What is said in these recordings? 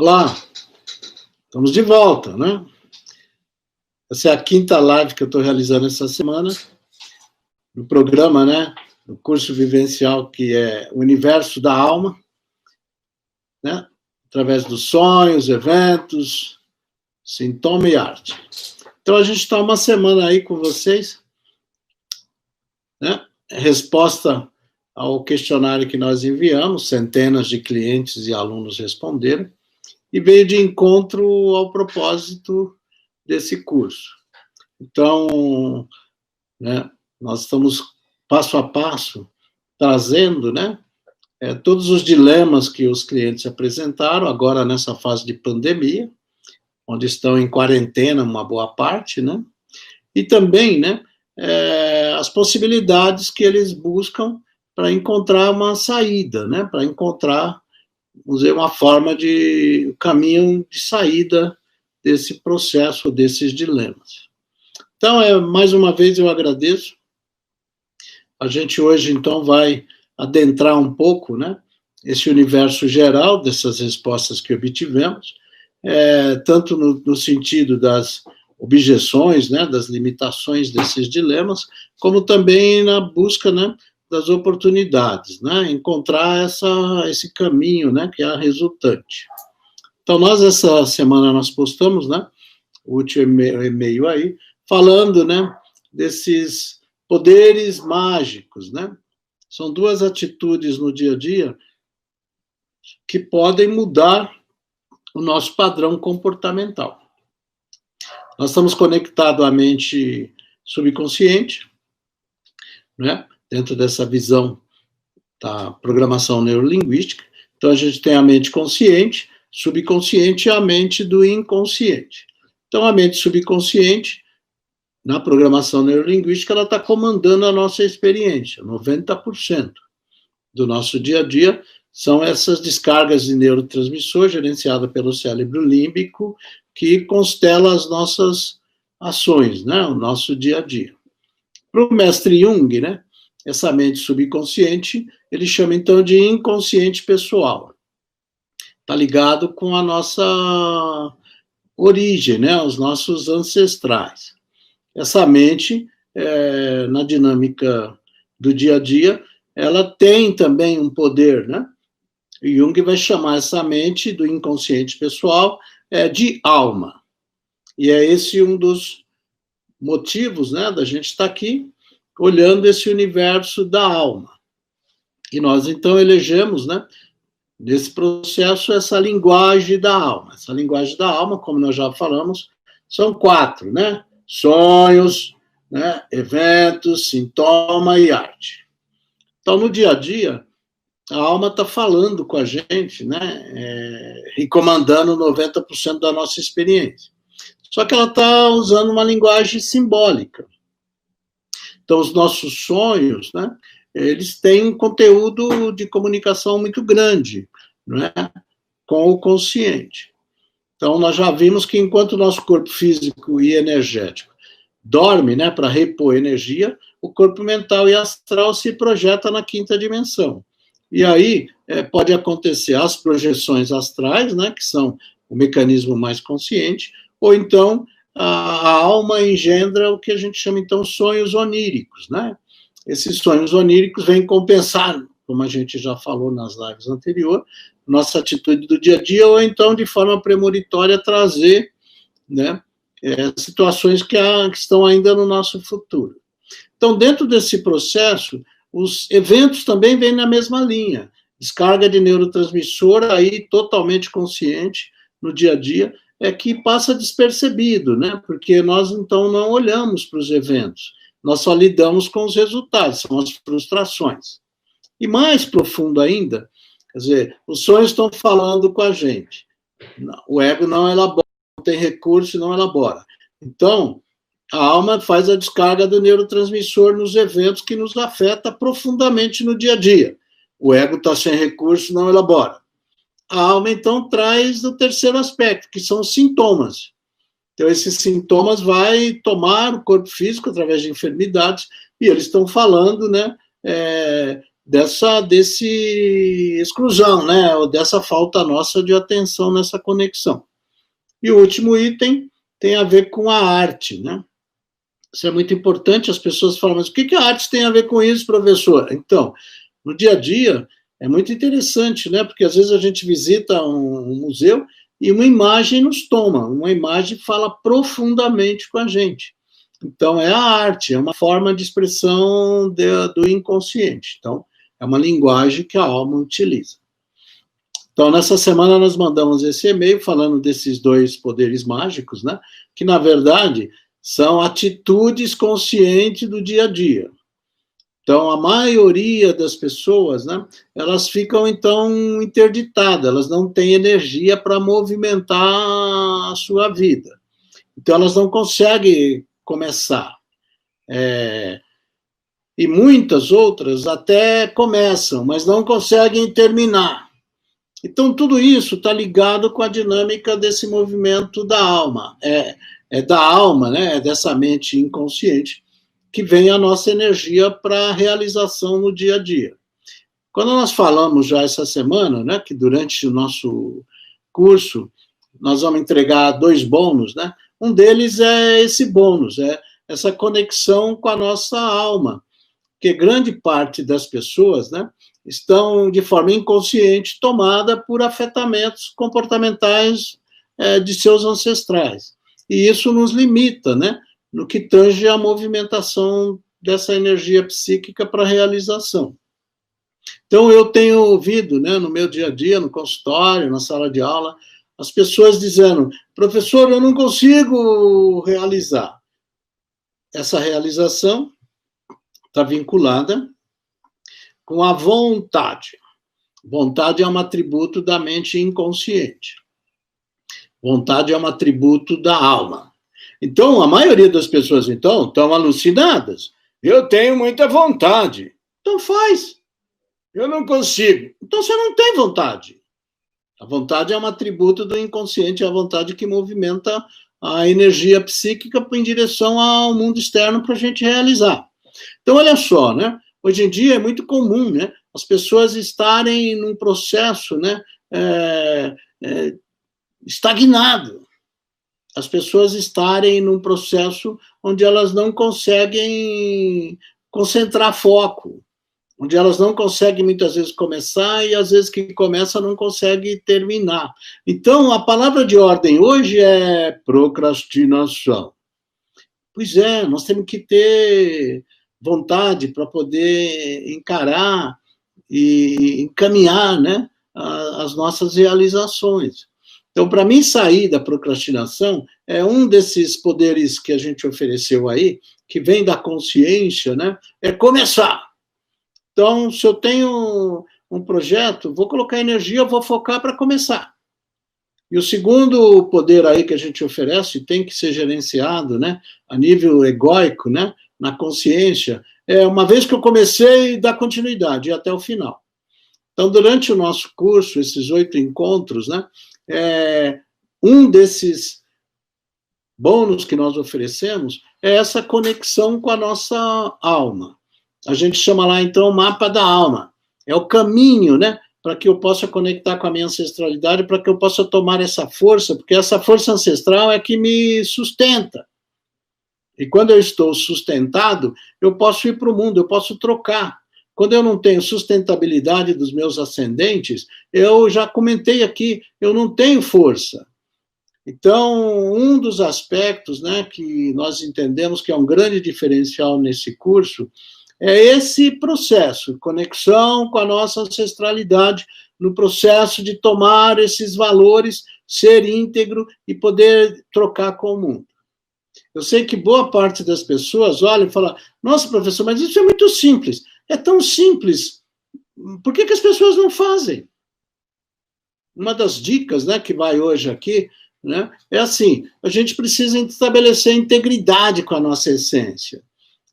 Olá, estamos de volta, né? Essa é a quinta live que eu estou realizando essa semana, no programa, né? No curso vivencial que é o Universo da Alma, né? Através dos sonhos, eventos, sintoma e arte. Então a gente está uma semana aí com vocês, né? Resposta ao questionário que nós enviamos, centenas de clientes e alunos responderam, e veio de encontro ao propósito desse curso. Então, né, nós estamos passo a passo trazendo, né, todos os dilemas que os clientes apresentaram agora nessa fase de pandemia, onde estão em quarentena uma boa parte, né, e também, né, as possibilidades que eles buscam para encontrar uma saída, né, para encontrar, vamos dizer, uma forma de caminho de saída desse processo, desses dilemas. Então, mais uma vez eu agradeço. A gente hoje, então, vai adentrar um pouco, né, esse universo geral dessas respostas que obtivemos, tanto no sentido das objeções, né, das limitações desses dilemas, como também na busca, né, das oportunidades, né, encontrar esse caminho, né, que é a resultante. Então, essa semana, nós postamos, né, o último e-mail aí, falando, né, desses poderes mágicos, né? São duas atitudes no dia a dia que podem mudar o nosso padrão comportamental. Nós estamos conectados à mente subconsciente, né? Dentro dessa visão da programação neurolinguística. Então, a gente tem a mente consciente, subconsciente e a mente do inconsciente. Então, a mente subconsciente, na programação neurolinguística, ela está comandando a nossa experiência. 90% do nosso dia a dia são essas descargas de neurotransmissor gerenciadas pelo cérebro límbico, que constela as nossas ações, né? O nosso dia a dia. Para o mestre Jung, né, essa mente subconsciente, ele chama então de inconsciente pessoal. Está ligado com a nossa origem, né, os nossos ancestrais. Essa mente, na dinâmica do dia a dia, ela tem também um poder, né? E Jung vai chamar essa mente do inconsciente pessoal de alma. E é esse um dos motivos, né, da gente estar aqui, olhando esse universo da alma. E nós, então, elegemos, né, nesse processo, essa linguagem da alma. Essa linguagem da alma, como nós já falamos, são 4, né? Sonhos, né, eventos, sintoma e arte. Então, no dia a dia, a alma está falando com a gente, né, e comandando 90% da nossa experiência. Só que ela está usando uma linguagem simbólica. Então, os nossos sonhos, né, eles têm um conteúdo de comunicação muito grande, né, com o consciente. Então, nós já vimos que enquanto o nosso corpo físico e energético dorme, né, para repor energia, o corpo mental e astral se projeta na 5ª dimensão. E aí pode acontecer as projeções astrais, né, que são o mecanismo mais consciente, ou então a alma engendra o que a gente chama, então, sonhos oníricos, né? Esses sonhos oníricos vêm compensar, como a gente já falou nas lives anteriores, nossa atitude do dia a dia, ou então, de forma premonitória, trazer, né, situações que estão ainda no nosso futuro. Então, dentro desse processo, os eventos também vêm na mesma linha. Descarga de neurotransmissor aí totalmente consciente no dia a dia, que passa despercebido, né? Porque nós, então, não olhamos para os eventos, nós só lidamos com os resultados, são as frustrações. E mais profundo ainda, quer dizer, os sonhos estão falando com a gente. O ego não elabora, não tem recurso e não elabora. Então, a alma faz a descarga do neurotransmissor nos eventos que nos afeta profundamente no dia a dia. O ego está sem recurso, não elabora. A alma, então, traz o terceiro aspecto, que são os sintomas. Então, esses sintomas vai tomar o corpo físico através de enfermidades, e eles estão falando, né, desse exclusão, né? Ou dessa falta nossa de atenção nessa conexão. E o último item tem a ver com a arte, né? Isso é muito importante, as pessoas falam, mas o que a arte tem a ver com isso, professor? Então, no dia a dia, é muito interessante, né? Porque às vezes a gente visita um museu e uma imagem nos toma, uma imagem fala profundamente com a gente. Então, é a arte, é uma forma de expressão do inconsciente. Então, é uma linguagem que a alma utiliza. Então, nessa semana, nós mandamos esse e-mail falando desses dois poderes mágicos, né? Que, na verdade, são atitudes conscientes do dia a dia. Então, a maioria das pessoas, né, elas ficam, então, interditadas, elas não têm energia para movimentar a sua vida. Então, elas não conseguem começar. E muitas outras até começam, mas não conseguem terminar. Então, tudo isso está ligado com a dinâmica desse movimento da alma. É da alma, né, é dessa mente inconsciente, que vem a nossa energia para a realização no dia a dia. Quando nós falamos já essa semana, né, que durante o nosso curso nós vamos entregar 2 bônus, né? Um deles é esse bônus, é essa conexão com a nossa alma, que grande parte das pessoas, né, estão de forma inconsciente tomada por afetamentos comportamentais de seus ancestrais. E isso nos limita, né, no que tange a movimentação dessa energia psíquica para a realização. Então, eu tenho ouvido, né, no meu dia a dia, no consultório, na sala de aula, as pessoas dizendo, professor, eu não consigo realizar. Essa realização está vinculada com a vontade. Vontade é um atributo da mente inconsciente. Vontade é um atributo da alma. Então, a maioria das pessoas, então, estão alucinadas. Eu tenho muita vontade. Então faz. Eu não consigo. Então você não tem vontade. A vontade é um atributo do inconsciente, é a vontade que movimenta a energia psíquica em direção ao mundo externo para a gente realizar. Então, olha só, né? Hoje em dia é muito comum, né? As pessoas estarem num processo, né? Estagnado. As pessoas estarem num processo onde elas não conseguem concentrar foco, onde elas não conseguem muitas vezes começar e às vezes que começa não consegue terminar. Então, a palavra de ordem hoje é procrastinação. Pois é, nós temos que ter vontade para poder encarar e encaminhar, né, as nossas realizações. Então, para mim, sair da procrastinação é um desses poderes que a gente ofereceu aí, que vem da consciência, né, é começar. Então, se eu tenho um projeto, vou colocar energia, vou focar para começar. E o segundo poder aí que a gente oferece, tem que ser gerenciado, né, a nível egóico, né, na consciência, é uma vez que eu comecei, dar continuidade até o final. Então, durante o nosso curso, esses 8 encontros, né, um desses bônus que nós oferecemos é essa conexão com a nossa alma. A gente chama lá, então, o mapa da alma. É o caminho, né, para que eu possa conectar com a minha ancestralidade, para que eu possa tomar essa força, porque essa força ancestral é que me sustenta. E quando eu estou sustentado, eu posso ir para o mundo, eu posso trocar. Quando eu não tenho sustentabilidade dos meus ascendentes, eu já comentei aqui, eu não tenho força. Então, um dos aspectos, né, que nós entendemos que é um grande diferencial nesse curso é esse processo, conexão com a nossa ancestralidade, no processo de tomar esses valores, ser íntegro e poder trocar com o mundo. Eu sei que boa parte das pessoas olha e fala, nossa, professor, mas isso é muito simples. É tão simples. Por que as pessoas não fazem? Uma das dicas, né, que vai hoje aqui, né, é assim, a gente precisa estabelecer integridade com a nossa essência.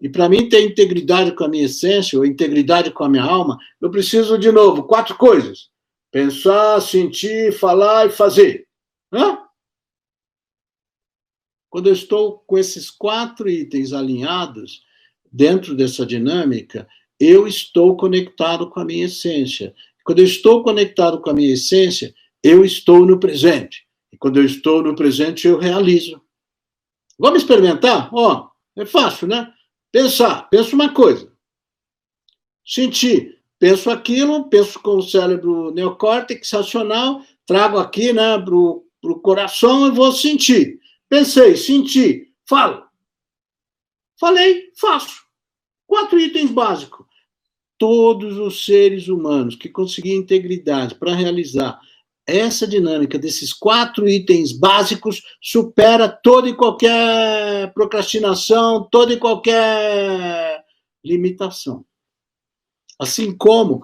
E para mim ter integridade com a minha essência, ou integridade com a minha alma, eu preciso, de novo, 4 coisas. Pensar, sentir, falar e fazer. Hã? Quando eu estou com esses 4 itens alinhados, dentro dessa dinâmica, eu estou conectado com a minha essência. Quando eu estou conectado com a minha essência, eu estou no presente. E quando eu estou no presente, eu realizo. Vamos experimentar? Ó, é fácil, né? Pensar, penso uma coisa. Sentir, penso aquilo, penso com o cérebro neocórtex racional, trago aqui, né, para o coração e vou sentir. Pensei, senti, falo. Falei, faço. 4 itens básicos. Todos os seres humanos que conseguirem integridade para realizar essa dinâmica desses 4 itens básicos supera toda e qualquer procrastinação, toda e qualquer limitação. Assim como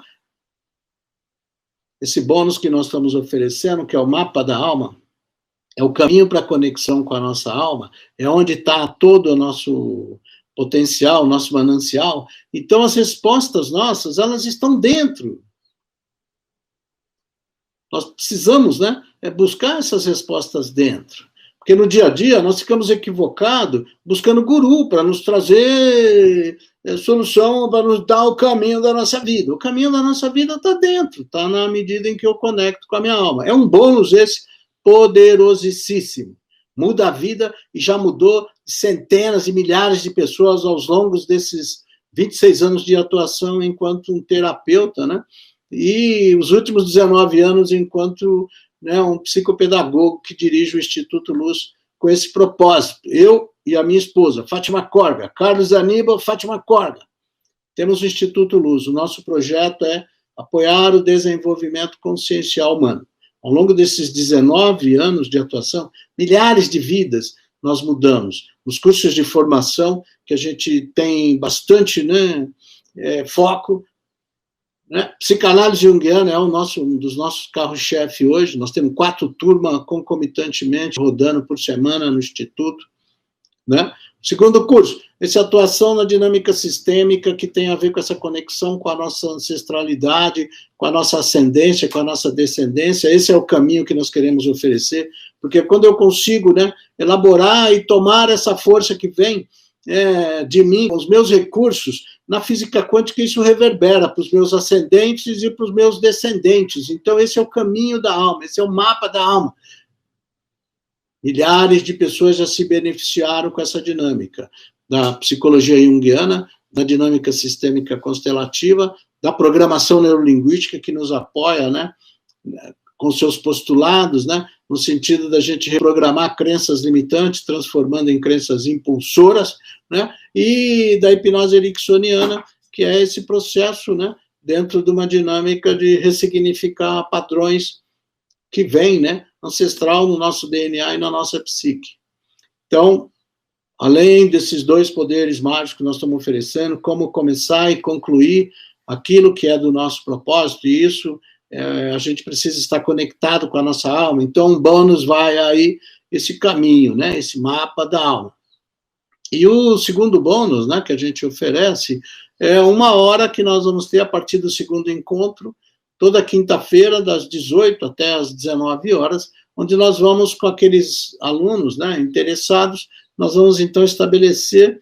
esse bônus que nós estamos oferecendo, que é o mapa da alma, é o caminho para a conexão com a nossa alma, é onde está todo o nosso potencial, o nosso manancial. Então, as respostas nossas, elas estão dentro. Nós precisamos, né, buscar essas respostas dentro. Porque no dia a dia nós ficamos equivocados buscando guru para nos trazer solução, para nos dar o caminho da nossa vida. O caminho da nossa vida está dentro, está na medida em que eu conecto com a minha alma. É um bônus esse poderosíssimo. Muda a vida e já mudou centenas e milhares de pessoas ao longo desses 26 anos de atuação enquanto um terapeuta, né? E os últimos 19 anos enquanto, né, um psicopedagogo que dirige o Instituto Luz com esse propósito. Eu e a minha esposa, Fátima Corga, Carlos Aníbal, Fátima Corga. Temos o Instituto Luz. O nosso projeto é apoiar o desenvolvimento consciencial humano. Ao longo desses 19 anos de atuação, milhares de vidas nós mudamos. Os cursos de formação, que a gente tem bastante, né, foco, né? Psicanálise junguiana é um dos nossos carros-chefe hoje. Nós temos 4 turmas concomitantemente rodando por semana no Instituto. Né? Segundo curso, essa atuação na dinâmica sistêmica que tem a ver com essa conexão com a nossa ancestralidade, com a nossa ascendência, com a nossa descendência. Esse é o caminho que nós queremos oferecer, porque quando eu consigo, né, elaborar e tomar essa força que vem de mim, com os meus recursos, na física quântica isso reverbera para os meus ascendentes e para os meus descendentes. Então esse é o caminho da alma, esse é o mapa da alma. Milhares de pessoas já se beneficiaram com essa dinâmica da psicologia junguiana, da dinâmica sistêmica constelativa, da programação neurolinguística que nos apoia, né, com seus postulados, né, no sentido da gente reprogramar crenças limitantes, transformando em crenças impulsoras, né, e da hipnose ericksoniana, que é esse processo, né, dentro de uma dinâmica de ressignificar padrões que vêm, né, ancestral no nosso DNA e na nossa psique. Então, além desses 2 poderes mágicos que nós estamos oferecendo, como começar e concluir aquilo que é do nosso propósito, e isso a gente precisa estar conectado com a nossa alma. Então, um bônus vai aí esse caminho, né, esse mapa da alma. E o segundo bônus, né, que a gente oferece é 1 hora que nós vamos ter a partir do segundo encontro, toda quinta-feira, das 18 até as 19 horas, onde nós vamos, com aqueles alunos, né, interessados, nós vamos, então, estabelecer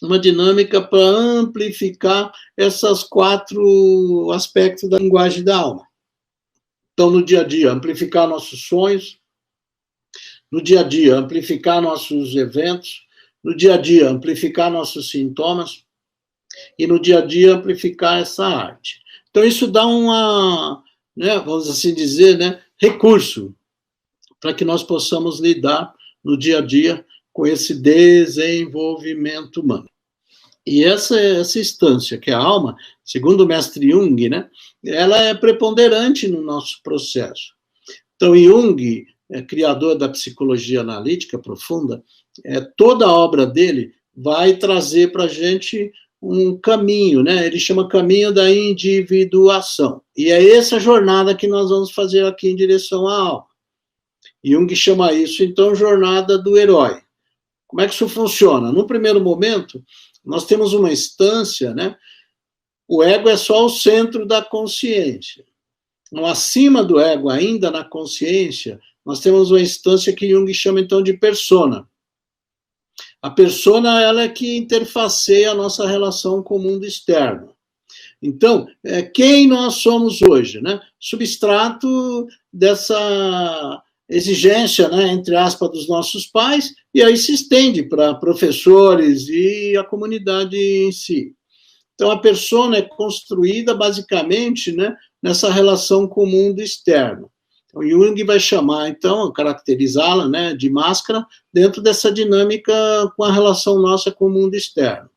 uma dinâmica para amplificar esses 4 aspectos da linguagem da alma. Então, no dia a dia, amplificar nossos sonhos, no dia a dia, amplificar nossos eventos, no dia a dia, amplificar nossos sintomas, e no dia a dia, amplificar essa arte. Então, isso dá uma, né, vamos assim dizer, né, recurso para que nós possamos lidar no dia a dia com esse desenvolvimento humano. E essa instância, que é a alma, segundo o mestre Jung, né, ela é preponderante no nosso processo. Então, Jung, criador da psicologia analítica profunda, toda a obra dele vai trazer para a gente um caminho, né? Ele chama caminho da individuação. E é essa jornada que nós vamos fazer aqui em direção à alma. Jung chama isso, então, jornada do herói. Como é que isso funciona? No primeiro momento, nós temos uma instância, né? O ego é só o centro da consciência. Então, acima do ego, ainda na consciência, nós temos uma instância que Jung chama, então, de persona. A persona, ela é que interfaceia a nossa relação com o mundo externo. Então, quem nós somos hoje, né? Substrato dessa exigência, né, entre aspas, dos nossos pais, e aí se estende para professores e a comunidade em si. Então, a persona é construída basicamente, né, nessa relação com o mundo externo. Então, Jung vai chamar, então, caracterizá-la, né, de máscara dentro dessa dinâmica com a relação nossa com o mundo externo.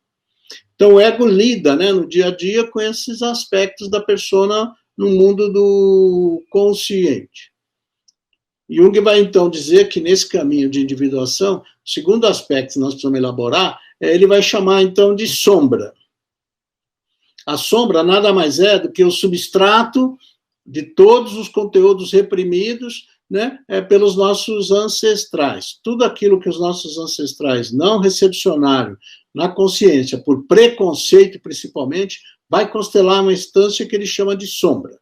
Então, o ego lida, né, no dia a dia com esses aspectos da persona no mundo do consciente. Jung vai, então, dizer que nesse caminho de individuação, o segundo aspecto que nós precisamos elaborar, ele vai chamar, então, de sombra. A sombra nada mais é do que o substrato de todos os conteúdos reprimidos, né, pelos nossos ancestrais. Tudo aquilo que os nossos ancestrais não recepcionaram na consciência, por preconceito principalmente, vai constelar uma instância que ele chama de sombra.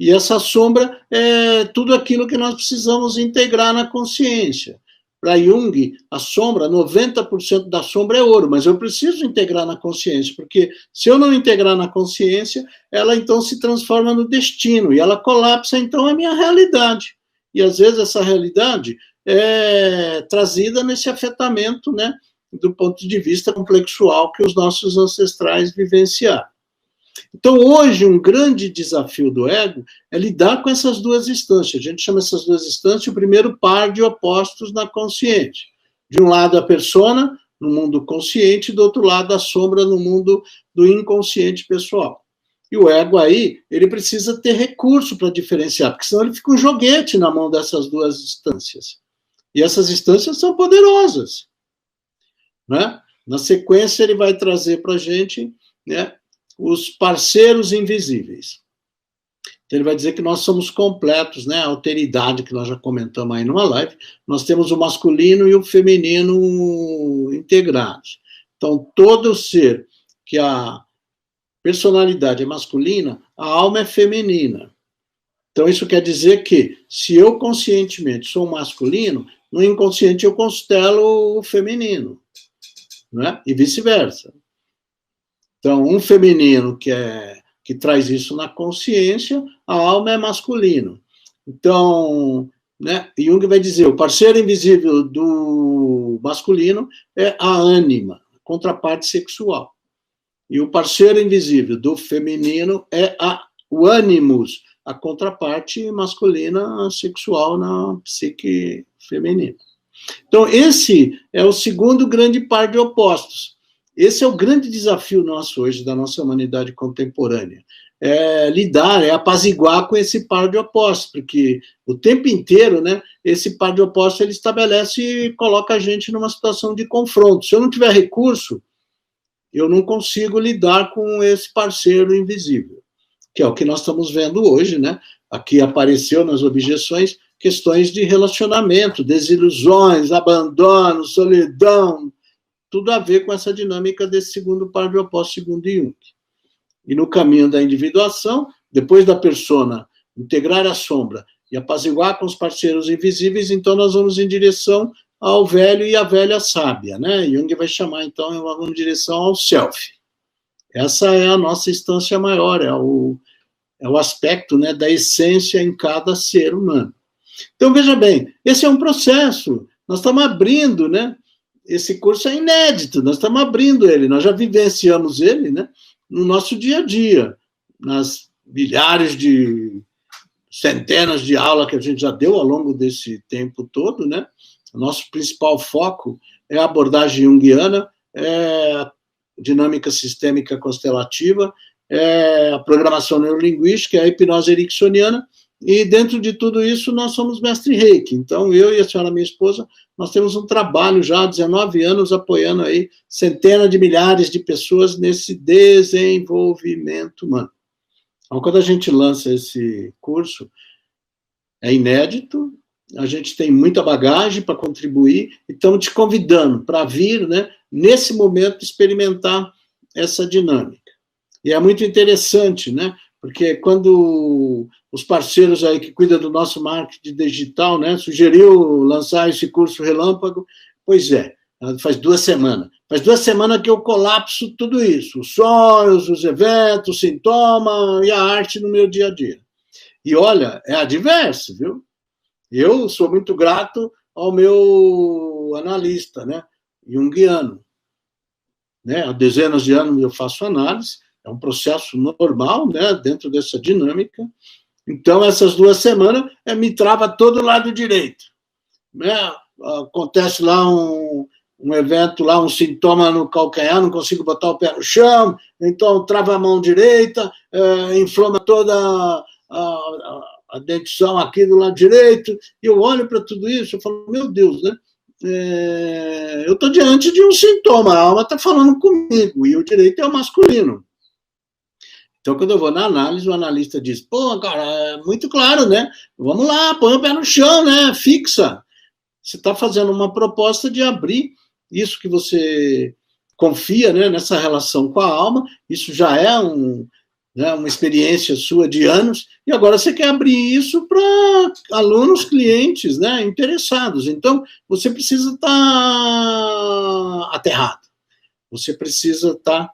E essa sombra é tudo aquilo que nós precisamos integrar na consciência. Para Jung, a sombra, 90% da sombra é ouro, mas eu preciso integrar na consciência, porque se eu não integrar na consciência, ela então se transforma no destino, e ela colapsa então a minha realidade. E às vezes essa realidade é trazida nesse afetamento, né, do ponto de vista complexual que os nossos ancestrais vivenciaram. Então, hoje, um grande desafio do ego é lidar com essas duas instâncias. A gente chama essas duas instâncias o primeiro par de opostos na consciência. De um lado, a persona, no mundo consciente, e do outro lado, a sombra, no mundo do inconsciente pessoal. E o ego aí, ele precisa ter recurso para diferenciar, porque senão ele fica um joguete na mão dessas duas instâncias. E essas instâncias são poderosas, né? Na sequência, ele vai trazer para a gente, né, os parceiros invisíveis. Então, ele vai dizer que nós somos completos, né? A alteridade que nós já comentamos aí numa live, nós temos o masculino e o feminino integrados. Então, todo ser que a personalidade é masculina, a alma é feminina. Então, isso quer dizer que, se eu conscientemente sou masculino, no inconsciente eu constelo o feminino, né? E vice-versa. Então, um feminino que traz isso na consciência, a alma é masculino. Então, né, Jung vai dizer, o parceiro invisível do masculino é a ânima, a contraparte sexual. E o parceiro invisível do feminino é o ânimos, a contraparte masculina sexual na psique feminina. Então, esse é o segundo grande par de opostos. Esse é o grande desafio nosso hoje, da nossa humanidade contemporânea. É lidar, é apaziguar com esse par de opostos, porque o tempo inteiro, né, esse par de opostos ele estabelece e coloca a gente numa situação de confronto. Se eu não tiver recurso, eu não consigo lidar com esse parceiro invisível, que é o que nós estamos vendo hoje, né? Aqui apareceu nas objeções questões de relacionamento, desilusões, abandono, solidão, tudo a ver com essa dinâmica desse segundo par de opostos, segundo Jung. E no caminho da individuação, depois da persona integrar a sombra e apaziguar com os parceiros invisíveis, então nós vamos em direção ao velho e à velha sábia, né? Jung vai chamar, então, em direção ao self. Essa é a nossa instância maior, é o aspecto, né, da essência em cada ser humano. Então, veja bem, esse é um processo, nós estamos abrindo, né? Esse curso é inédito, nós estamos abrindo ele, nós já vivenciamos ele, né, no nosso dia a dia, nas milhares de, centenas de aulas que a gente já deu ao longo desse tempo todo, né? O nosso principal foco é a abordagem junguiana, é a dinâmica sistêmica constelativa, é a programação neurolinguística, é a hipnose ericksoniana, e dentro de tudo isso nós somos mestre Reiki. Então, eu e a senhora, minha esposa, nós temos um trabalho já há 19 anos apoiando aí centenas de milhares de pessoas nesse desenvolvimento humano. Então, quando a gente lança esse curso, é inédito, a gente tem muita bagagem para contribuir, e estamos te convidando para vir, né, nesse momento, experimentar essa dinâmica. E é muito interessante, né, porque quando os parceiros aí que cuidam do nosso marketing digital, né, sugeriu lançar esse curso relâmpago, pois é, Faz 2 semanas. Faz 2 semanas que eu colapso tudo isso. Os sonhos, os eventos, o sintoma e a arte no meu dia a dia. E olha, é adverso, viu? Eu sou muito grato ao meu analista, né? Jungiano. Né? Há dezenas de anos eu faço análise, é um processo normal, né? Dentro dessa dinâmica. Então, essas 2 semanas me trava todo o lado direito. Né? Acontece lá um evento, lá um sintoma no calcanhar, não consigo botar o pé no chão, então trava a mão direita, inflama toda a dentição aqui do lado direito, e eu olho para tudo isso, eu falo, meu Deus, né? Eu estou diante de um sintoma, a alma está falando comigo, e o direito é o masculino. Então, quando eu vou na análise, o analista diz, pô, cara, é muito claro, né? Vamos lá, põe o pé no chão, né? Fixa. Você está fazendo uma proposta de abrir isso que você confia, né, nessa relação com a alma, isso já é uma experiência sua de anos, e agora você quer abrir isso para alunos, clientes, né, interessados. Então, você precisa estar aterrado, você precisa estar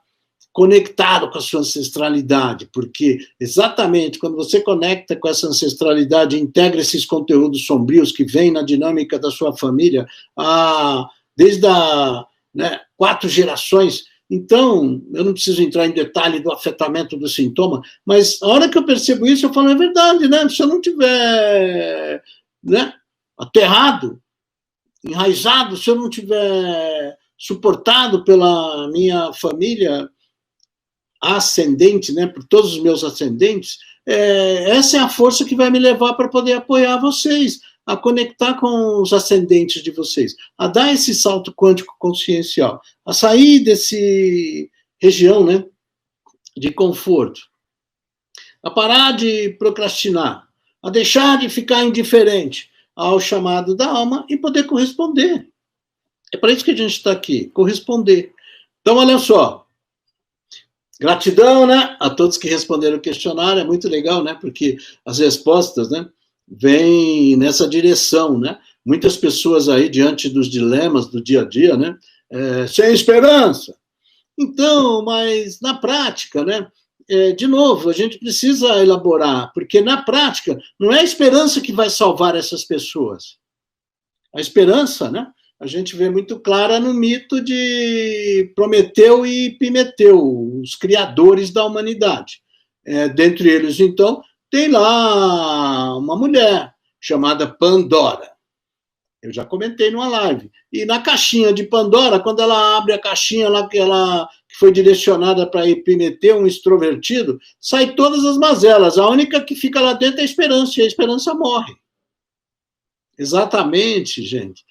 conectado com a sua ancestralidade, porque exatamente quando você conecta com essa ancestralidade, integra esses conteúdos sombrios que vêm na dinâmica da sua família, desde 4 gerações. Então, eu não preciso entrar em detalhe do afetamento do sintoma, mas a hora que eu percebo isso, eu falo, é verdade, né? Se eu não tiver, né, aterrado, enraizado, se eu não tiver suportado pela minha família ascendente, né, por todos os meus ascendentes, essa é a força que vai me levar para poder apoiar vocês, a conectar com os ascendentes de vocês, a dar esse salto quântico consciencial, a sair desse região, né, de conforto, a parar de procrastinar, a deixar de ficar indiferente ao chamado da alma e poder corresponder. É para isso que a gente está aqui, corresponder. Então, olha só, gratidão, né, a todos que responderam o questionário, é muito legal, né, porque as respostas, né, vêm nessa direção, né, muitas pessoas aí diante dos dilemas do dia a dia, né, sem esperança. Então, mas na prática, né, de novo, a gente precisa elaborar, porque na prática não é a esperança que vai salvar essas pessoas. A esperança, né, a gente vê muito clara no mito de Prometeu e Epimeteu, os criadores da humanidade. Dentre eles, então, tem lá uma mulher chamada Pandora. Eu já comentei numa live. E na caixinha de Pandora, quando ela abre a caixinha lá que foi direcionada para Epimeteu, um extrovertido, sai todas as mazelas. A única que fica lá dentro é a esperança, e a esperança morre. Exatamente, gente.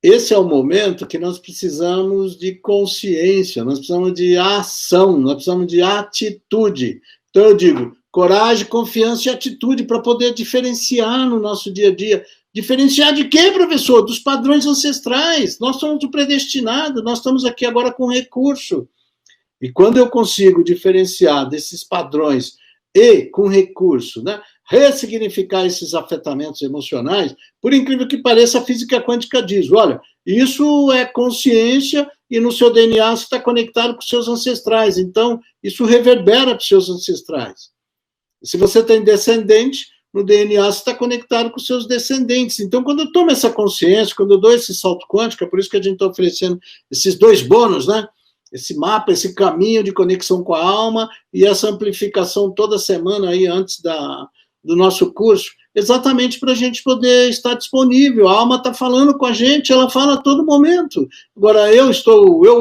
Esse é o momento que nós precisamos de consciência, nós precisamos de ação, nós precisamos de atitude. Então eu digo, coragem, confiança e atitude para poder diferenciar no nosso dia a dia. Diferenciar de quê, professor? Dos padrões ancestrais. Nós somos o predestinado, nós estamos aqui agora com recurso. E quando eu consigo diferenciar desses padrões e com recurso, né, ressignificar esses afetamentos emocionais, por incrível que pareça, a física quântica diz, olha, isso é consciência e no seu DNA você está conectado com seus ancestrais, então isso reverbera para os seus ancestrais. Se você tem descendente, no DNA você está conectado com seus descendentes. Então, quando eu tomo essa consciência, quando eu dou esse salto quântico, é por isso que a gente está oferecendo esses 2 bônus, né? Esse mapa, esse caminho de conexão com a alma e essa amplificação toda semana aí antes do nosso curso, exatamente para a gente poder estar disponível. A alma está falando com a gente, ela fala a todo momento. Agora, eu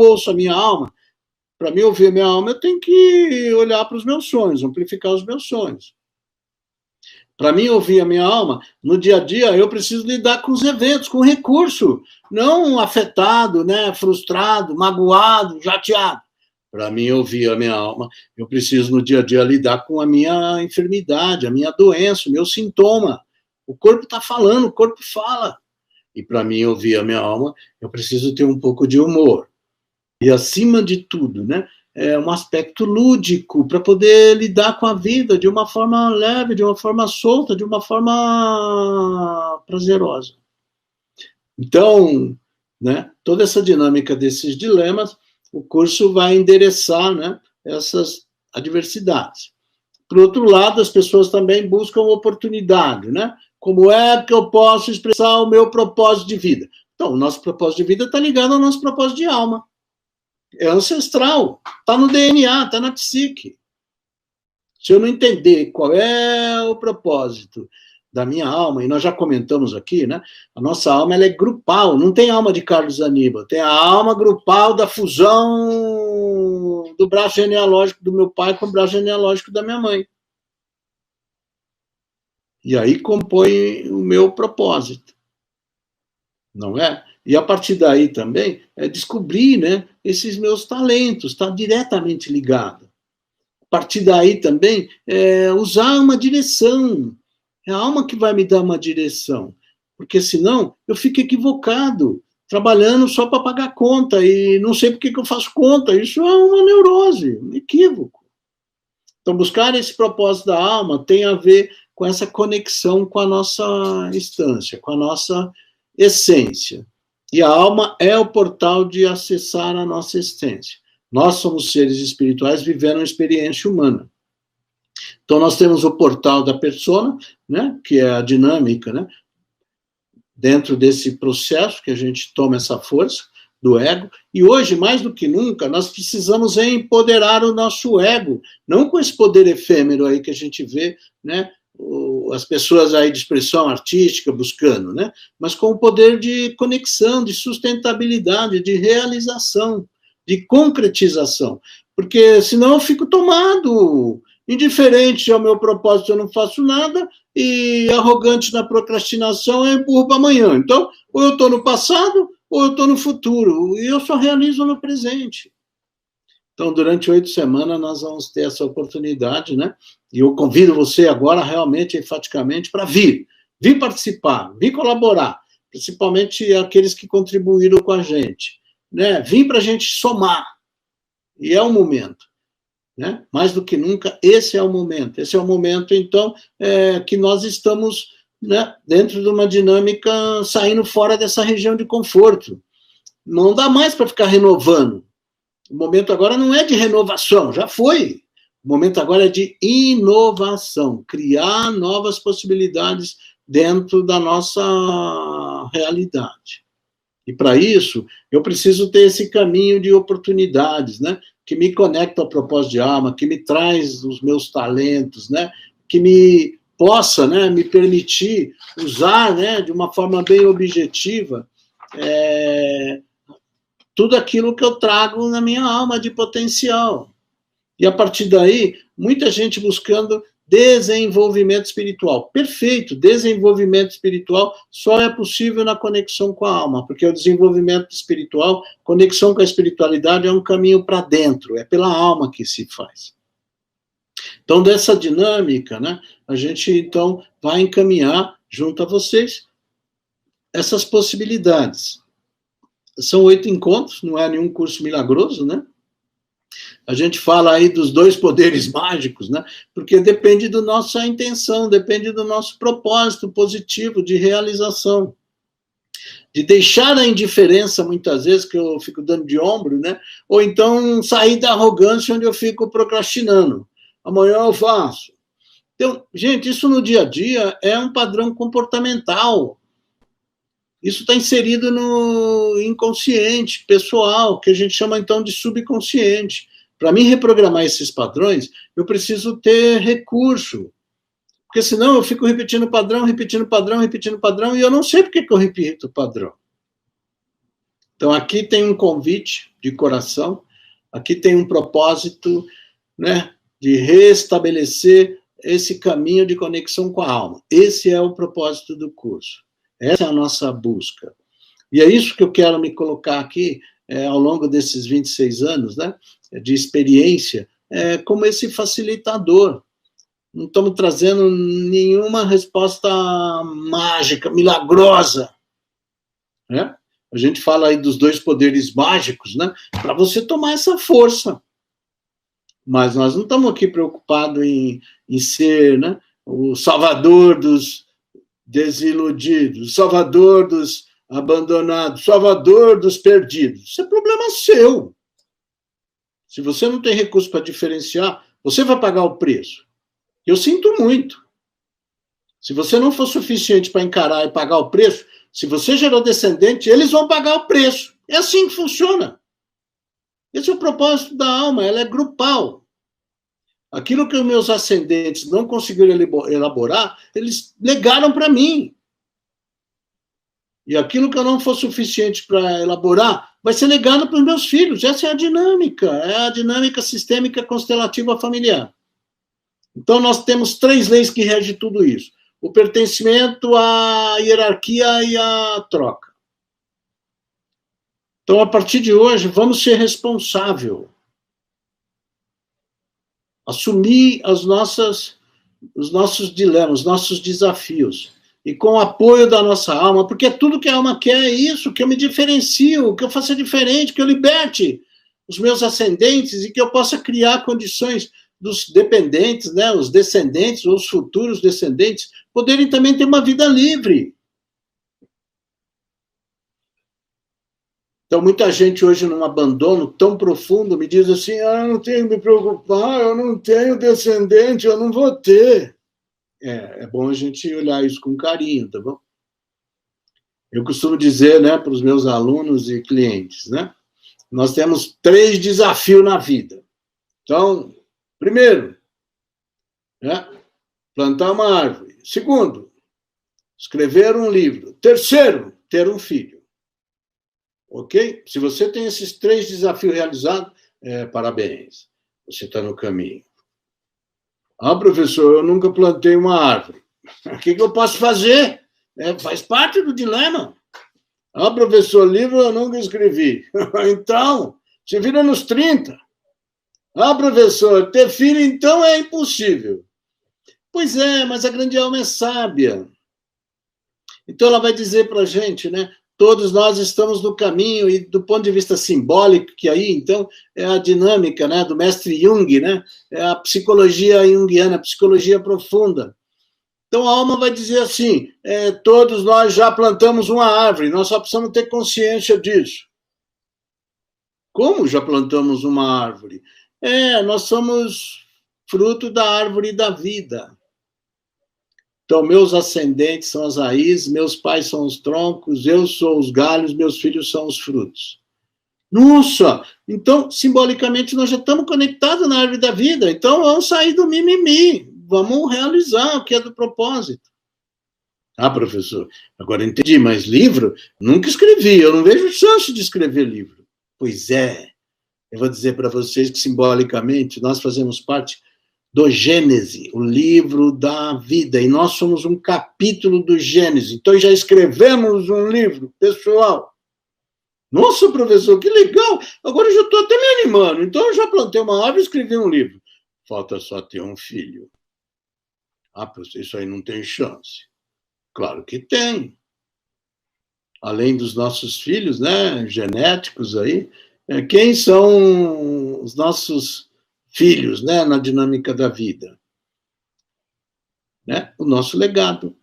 ouço a minha alma. Para mim ouvir a minha alma, eu tenho que olhar para os meus sonhos, amplificar os meus sonhos. Para mim ouvir a minha alma, no dia a dia, eu preciso lidar com os eventos, com recurso, não afetado, né, frustrado, magoado, chateado. Para mim ouvir a minha alma, eu preciso no dia a dia lidar com a minha enfermidade, a minha doença, o meu sintoma. O corpo está falando, o corpo fala. E para mim ouvir a minha alma, eu preciso ter um pouco de humor. E acima de tudo, né, um aspecto lúdico para poder lidar com a vida de uma forma leve, de uma forma solta, de uma forma prazerosa. Então, né, toda essa dinâmica desses dilemas, o curso vai endereçar, né, essas adversidades. Por outro lado, as pessoas também buscam oportunidade, né? Como é que eu posso expressar o meu propósito de vida? Então, o nosso propósito de vida está ligado ao nosso propósito de alma. É ancestral, está no DNA, está na psique. Se eu não entender qual é o propósito da minha alma, e nós já comentamos aqui, né? A nossa alma ela é grupal, não tem alma de Carlos Aníbal, tem a alma grupal da fusão do braço genealógico do meu pai com o braço genealógico da minha mãe. E aí compõe o meu propósito, não é? E a partir daí também é descobrir, né, esses meus talentos, está diretamente ligado. A partir daí também é usar uma direção. É a alma que vai me dar uma direção. Porque senão eu fico equivocado, trabalhando só para pagar conta, e não sei por que eu faço conta. Isso é uma neurose, um equívoco. Então, buscar esse propósito da alma tem a ver com essa conexão com a nossa instância, com a nossa essência. E a alma é o portal de acessar a nossa essência. Nós somos seres espirituais vivendo uma experiência humana. Então, nós temos o portal da persona, né, que é a dinâmica, né, dentro desse processo que a gente toma essa força do ego, e hoje, mais do que nunca, nós precisamos empoderar o nosso ego, não com esse poder efêmero aí que a gente vê, né, as pessoas aí de expressão artística buscando, né, mas com o poder de conexão, de sustentabilidade, de realização, de concretização, porque senão eu fico tomado, indiferente ao meu propósito, eu não faço nada, e arrogante na procrastinação, eu empurro para amanhã. Então, ou eu estou no passado, ou eu estou no futuro, e eu só realizo no presente. Então, durante 8 semanas, nós vamos ter essa oportunidade, né? E eu convido você agora, realmente, enfaticamente, para vir participar, vir colaborar, principalmente aqueles que contribuíram com a gente, né? Vir para a gente somar, e é o momento. Né? Mais do que nunca, esse é o momento. Esse é o momento, então, que nós estamos, né, dentro de uma dinâmica, saindo fora dessa região de conforto. Não dá mais para ficar renovando. O momento agora não é de renovação, já foi. O momento agora é de inovação, criar novas possibilidades dentro da nossa realidade. E para isso, eu preciso ter esse caminho de oportunidades, né? Que me conecta ao propósito de alma, que me traz os meus talentos, né? Que me possa, né, me permitir usar, né, de uma forma bem objetiva, tudo aquilo que eu trago na minha alma de potencial. E a partir daí, muita gente buscando desenvolvimento espiritual. Perfeito, desenvolvimento espiritual só é possível na conexão com a alma, porque o desenvolvimento espiritual, conexão com a espiritualidade é um caminho para dentro, é pela alma que se faz. Então, dessa dinâmica, né, a gente, então, vai encaminhar, junto a vocês, essas possibilidades. São 8 encontros, não é nenhum curso milagroso, né? A gente fala aí dos 2 poderes mágicos, né? Porque depende da nossa intenção, depende do nosso propósito positivo de realização. De deixar a indiferença, muitas vezes, que eu fico dando de ombro, né? Ou então sair da arrogância, onde eu fico procrastinando. Amanhã eu faço. Então, gente, isso no dia a dia é um padrão comportamental. Isso está inserido no inconsciente pessoal, que a gente chama, então, de subconsciente. Para mim reprogramar esses padrões, eu preciso ter recurso. Porque senão eu fico repetindo padrão, e eu não sei por que eu repito o padrão. Então, aqui tem um convite de coração, aqui tem um propósito, né, de restabelecer esse caminho de conexão com a alma. Esse é o propósito do curso. Essa é a nossa busca. E é isso que eu quero me colocar aqui, ao longo desses 26 anos, né, de experiência, como esse facilitador. Não estamos trazendo nenhuma resposta mágica, milagrosa. Né? A gente fala aí dos 2 poderes mágicos, né, para você tomar essa força. Mas nós não estamos aqui preocupados em ser, né, o salvador dos desiludidos, o salvador dos abandonado, salvador dos perdidos. Isso é problema seu. Se você não tem recurso para diferenciar, você vai pagar o preço. Eu sinto muito. Se você não for suficiente para encarar e pagar o preço, se você gerou descendente, eles vão pagar o preço. É assim que funciona. Esse é o propósito da alma, ela é grupal. Aquilo que os meus ascendentes não conseguiram elaborar, eles legaram para mim. E aquilo que eu não for suficiente para elaborar, vai ser legado para os meus filhos. Essa é a dinâmica sistêmica constelativa familiar. Então, nós temos 3 leis que regem tudo isso. O pertencimento, a hierarquia e a troca. Então, a partir de hoje, vamos ser responsáveis. Assumir os nossos dilemas, os nossos desafios. E com o apoio da nossa alma, porque tudo que a alma quer é isso, que eu me diferencio, que eu faça diferente, que eu liberte os meus ascendentes e que eu possa criar condições dos dependentes, né, os descendentes, ou os futuros descendentes, poderem também ter uma vida livre. Então, muita gente hoje, num abandono tão profundo, me diz assim, eu não tenho que me preocupar, eu não tenho descendente, eu não vou ter. É bom a gente olhar isso com carinho, tá bom? Eu costumo dizer, né, para os meus alunos e clientes, né, nós temos 3 desafios na vida. Então, primeiro, né, plantar uma árvore. Segundo, escrever um livro. Terceiro, ter um filho. Ok? Se você tem esses 3 desafios realizados, parabéns, você está no caminho. Professor, eu nunca plantei uma árvore. O que eu posso fazer? Faz parte do dilema. Professor, livro eu nunca escrevi. Então, se vira nos 30. Professor, ter filho então é impossível. Pois é, mas a grande alma é sábia. Então ela vai dizer para a gente, né? Todos nós estamos no caminho, e do ponto de vista simbólico, que aí, então, é a dinâmica, né, do mestre Jung, né, é a psicologia junguiana, a psicologia profunda. Então, a alma vai dizer assim, todos nós já plantamos uma árvore, nós só precisamos ter consciência disso. Como já plantamos uma árvore? Nós somos fruto da árvore da vida. Então, meus ascendentes são as raízes, meus pais são os troncos, eu sou os galhos, meus filhos são os frutos. Nossa! Então, simbolicamente, nós já estamos conectados na árvore da vida. Então, vamos sair do mimimi. Vamos realizar o que é do propósito. Professor, agora entendi, mas livro? Nunca escrevi, eu não vejo chance de escrever livro. Pois é. Eu vou dizer para vocês que, simbolicamente, nós fazemos parte do Gênese, o livro da vida, e nós somos um capítulo do Gênese. Então, já escrevemos um livro, pessoal. Nossa, professor, que legal! Agora eu já estou até me animando. Então, eu já plantei uma árvore e escrevi um livro. Falta só ter um filho. Professor, isso aí não tem chance. Claro que tem. Além dos nossos filhos, né, genéticos aí, quem são os nossos filhos, né, na dinâmica da vida? Né? O nosso legado.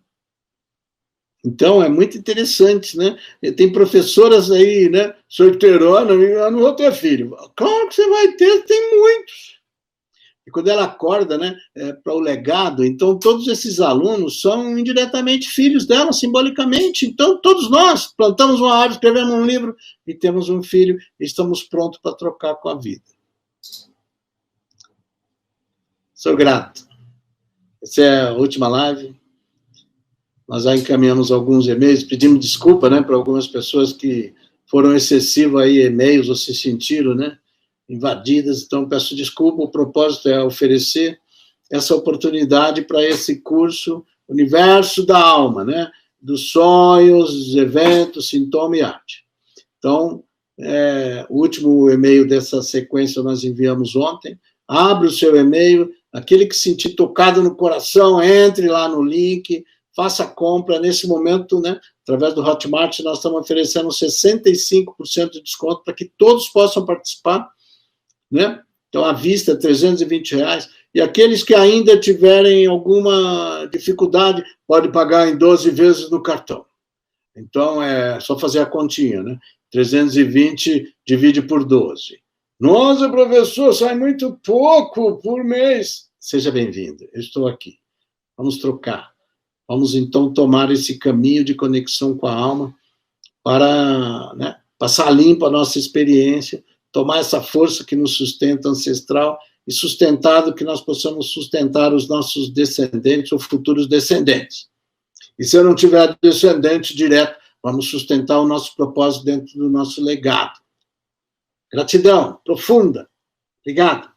Então, é muito interessante, né? Tem professoras aí, né, solteirona, eu não vou ter filho. Claro que você vai ter, tem muitos. E quando ela acorda, né, para o legado, então todos esses alunos são indiretamente filhos dela, simbolicamente. Então, todos nós plantamos uma árvore, escrevemos um livro e temos um filho e estamos prontos para trocar com a vida. Sou grato. Essa é a última live. Nós já encaminhamos alguns e-mails, pedimos desculpa, né, para algumas pessoas que foram excessivos aí e-mails ou se sentiram, né, invadidas. Então, peço desculpa. O propósito é oferecer essa oportunidade para esse curso Universo da Alma, né, dos sonhos, eventos, sintoma e arte. Então, o último e-mail dessa sequência nós enviamos ontem. Abre o seu e-mail. Aquele que se sentir tocado no coração, entre lá no link, faça a compra. Nesse momento, né, através do Hotmart, nós estamos oferecendo 65% de desconto para que todos possam participar, né? Então, à vista, R$ 320. E aqueles que ainda tiverem alguma dificuldade, pode pagar em 12 vezes no cartão. Então, é só fazer a continha, né? 320 divide por 12. Nossa, professor, sai muito pouco por mês. Seja bem-vindo, eu estou aqui. Vamos trocar. Vamos, então, tomar esse caminho de conexão com a alma para, né, passar limpo a nossa experiência, tomar essa força que nos sustenta ancestral e sustentado que nós possamos sustentar os nossos descendentes ou futuros descendentes. E se eu não tiver descendente direto, vamos sustentar o nosso propósito dentro do nosso legado. Gratidão profunda. Obrigado.